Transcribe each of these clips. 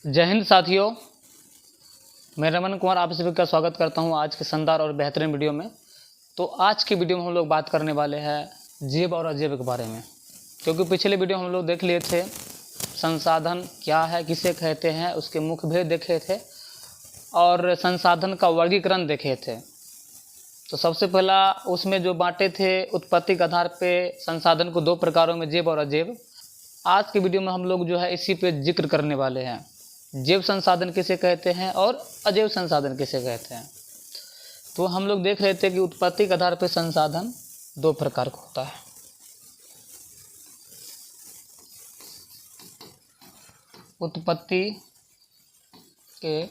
जय हिंद साथियों, मैं रमन कुमार आप सभी का स्वागत करता हूं आज के शानदार और बेहतरीन वीडियो में। तो आज की वीडियो में हम लोग बात करने वाले हैं जेब और अजेब के बारे में, क्योंकि पिछले वीडियो हम लोग देख लिए थे संसाधन क्या है, किसे कहते हैं, उसके मुख्य भेद देखे थे और संसाधन का वर्गीकरण देखे थे। तो सबसे पहला उसमें जो बांटे थे उत्पत्ति के आधार पे संसाधन को दो प्रकारों में, जेब और अजेब। आज की वीडियो में हम लोग जो है इसी पे जिक्र करने वाले हैं, जेब संसाधन किसे कहते हैं और अजेब संसाधन किसे कहते हैं। तो हम लोग देख रहे थे कि उत्पत्ति के आधार पर संसाधन दो प्रकार का होता है। उत्पत्ति के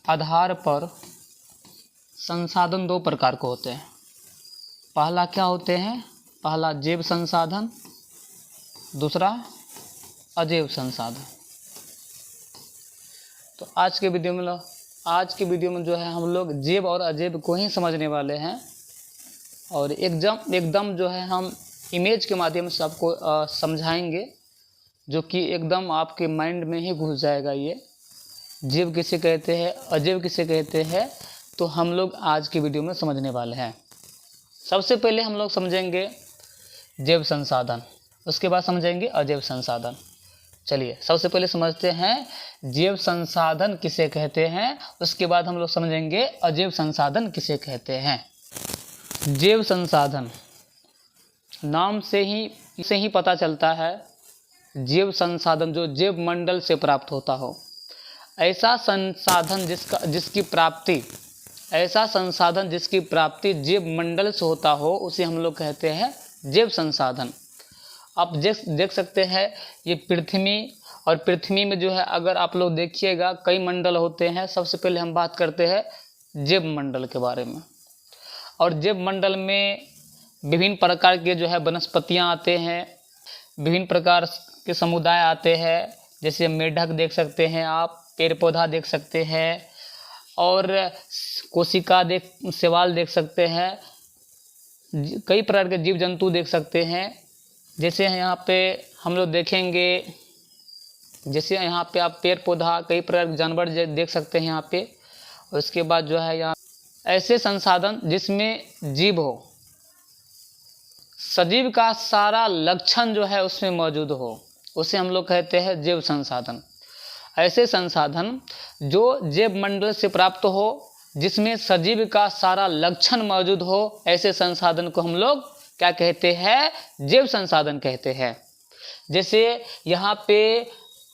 आधार पर संसाधन दो प्रकार के होते हैं। पहला क्या होते हैं? पहला जेब संसाधन, दूसरा अजेब संसाधन। तो आज के वीडियो में जो है हम लोग जेब और अजेब को ही समझने वाले हैं और एकदम जो है हम इमेज के माध्यम से आपको समझाएंगे, जो कि एकदम आपके माइंड में ही घुस जाएगा। ये जेब किसे कहते हैं, अजेब किसे कहते हैं, तो हम लोग आज की वीडियो में समझने वाले हैं। सबसे पहले हम लोग समझेंगे जेब संसाधन, उसके बाद समझेंगे अजेब संसाधन। चलिए सबसे पहले समझते हैं जेब संसाधन किसे कहते हैं, उसके बाद हम लोग समझेंगे अजेब संसाधन किसे कहते हैं। जेब संसाधन नाम से ही पता चलता है, जेब संसाधन जो जेब मंडल से प्राप्त होता हो, ऐसा संसाधन जिसकी प्राप्ति जेब मंडल से होता हो, उसे हम लोग कहते हैं जेब संसाधन। आप देख सकते हैं ये पृथ्वी में जो है, अगर आप लोग देखिएगा कई मंडल होते हैं। सबसे पहले हम बात करते हैं जेब मंडल के बारे में। और जेब मंडल में विभिन्न प्रकार के जो है वनस्पतियां आते हैं, विभिन्न प्रकार के समुदाय आते हैं। जैसे मेढक देख सकते हैं आप, पेड़ पौधा देख सकते हैं और कोशिका शैवाल देख सकते हैं, कई प्रकार के जीव जंतु देख सकते हैं। जैसे यहाँ पे हम लोग देखेंगे, जैसे यहाँ पे आप पेड़ पौधा, कई प्रकार के जानवर देख सकते हैं यहाँ पे। और उसके बाद जो है यहाँ ऐसे संसाधन जिसमें जीव हो, सजीव का सारा लक्षण जो है उसमें मौजूद हो, उसे हम लोग कहते हैं जेब संसाधन। ऐसे संसाधन जो जेब मंडल से प्राप्त हो, जिसमें सजीव का सारा लक्षण मौजूद हो, ऐसे संसाधन को हम लोग क्या कहते हैं? जेब संसाधन कहते हैं। जैसे यहाँ पे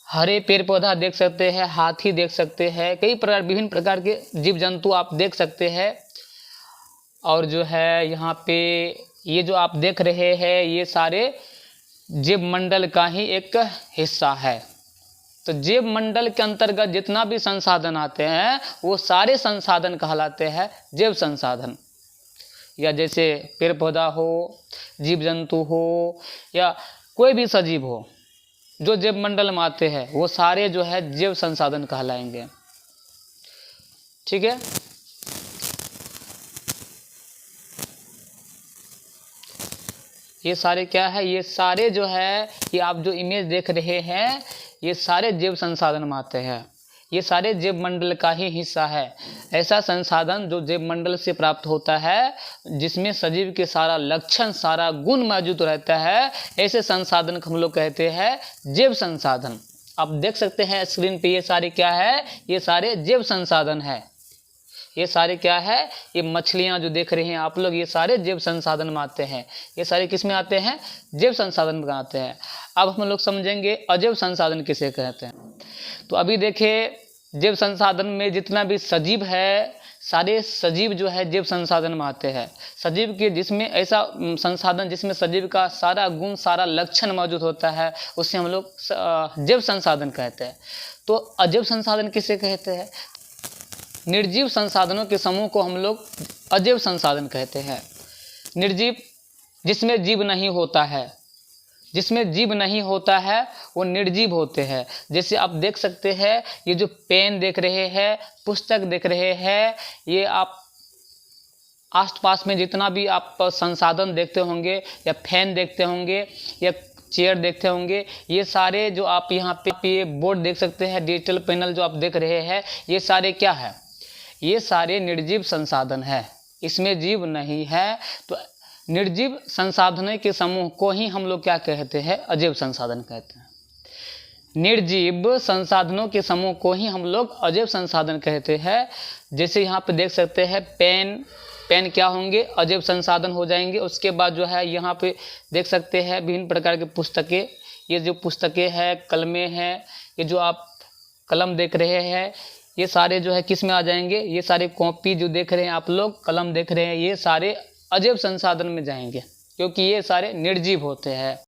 हरे पेड़ पौधा देख सकते हैं, हाथी देख सकते हैं, कई प्रकार विभिन्न प्रकार के जीव जंतु आप देख सकते हैं। और जो है यहाँ पे ये जो आप देख रहे हैं, ये सारे जेब मंडल का ही एक हिस्सा है। तो जेब मंडल के अंतर्गत जितना भी संसाधन आते हैं, वो सारे संसाधन कहलाते हैं जेब संसाधन। या जैसे पेड़ पौधा हो, जीव जंतु हो, या कोई भी सजीव हो जो जेब मंडल में आते हैं, वो सारे जो है जेब संसाधन कहलाएंगे। ठीक है। ये सारे क्या है? ये सारे जो है, ये आप जो इमेज देख रहे हैं, ये सारे जेब संसाधन में आते हैं। ये सारे जेब मंडल का ही हिस्सा है। ऐसा संसाधन जो जेब मंडल से प्राप्त होता है, जिसमें सजीव के सारा लक्षण, सारा गुण मौजूद रहता है, ऐसे संसाधन को हम लोग कहते हैं जेब संसाधन। आप देख सकते हैं स्क्रीन पे, ये सारे क्या है? ये सारे जेब संसाधन है। ये सारे क्या है? ये मछलियां जो देख रहे हैं आप लोग, ये सारे जेब संसाधन में आते हैं। ये सारे किस में आते हैं? जेब संसाधन में आते हैं। अब हम लोग समझेंगे अजेब संसाधन किसे कहते हैं। तो अभी देखिए, जेब संसाधन में जितना भी सजीव है, सारे सजीव जो है जेब संसाधन में आते हैं। सजीव के जिसमें ऐसा संसाधन जिसमें सजीव का सारा गुण, सारा लक्षण मौजूद होता है, उसे हम लोग जेब संसाधन कहते हैं। तो अजेब संसाधन किसे कहते हैं? निर्जीव संसाधनों के समूह को हम लोग अजेब संसाधन कहते हैं। निर्जीव जिसमें जीव नहीं होता है, जिसमें जीव नहीं होता है वो निर्जीव होते हैं। जैसे आप देख सकते हैं, ये जो पेन देख रहे हैं, पुस्तक देख रहे हैं, ये आप आसपास में जितना भी आप संसाधन देखते होंगे या फैन देखते होंगे या चेयर देखते होंगे, ये सारे जो आप यहाँ पे ये बोर्ड देख सकते हैं, डिजिटल पैनल जो आप देख रहे हैं, ये सारे क्या है? ये सारे निर्जीव संसाधन है, इसमें जीव नहीं है। तो निर्जीव संसाधनों के समूह को ही हम लोग क्या कहते हैं? अजैव संसाधन कहते हैं। निर्जीव संसाधनों के समूह को ही हम लोग अजैव संसाधन कहते हैं। जैसे यहाँ पे देख सकते हैं पेन क्या होंगे? अजैव संसाधन हो जाएंगे। उसके बाद जो है यहाँ पे देख सकते हैं विभिन्न प्रकार के पुस्तकें, ये जो पुस्तकें हैं, कलमें हैं, ये जो आप कलम देख रहे हैं, ये सारे जो है किस में आ जाएंगे? ये सारे कॉपी जो देख रहे हैं आप लोग, कलम देख रहे हैं, ये सारे अजैव संसाधन में जाएंगे, क्योंकि ये सारे निर्जीव होते हैं।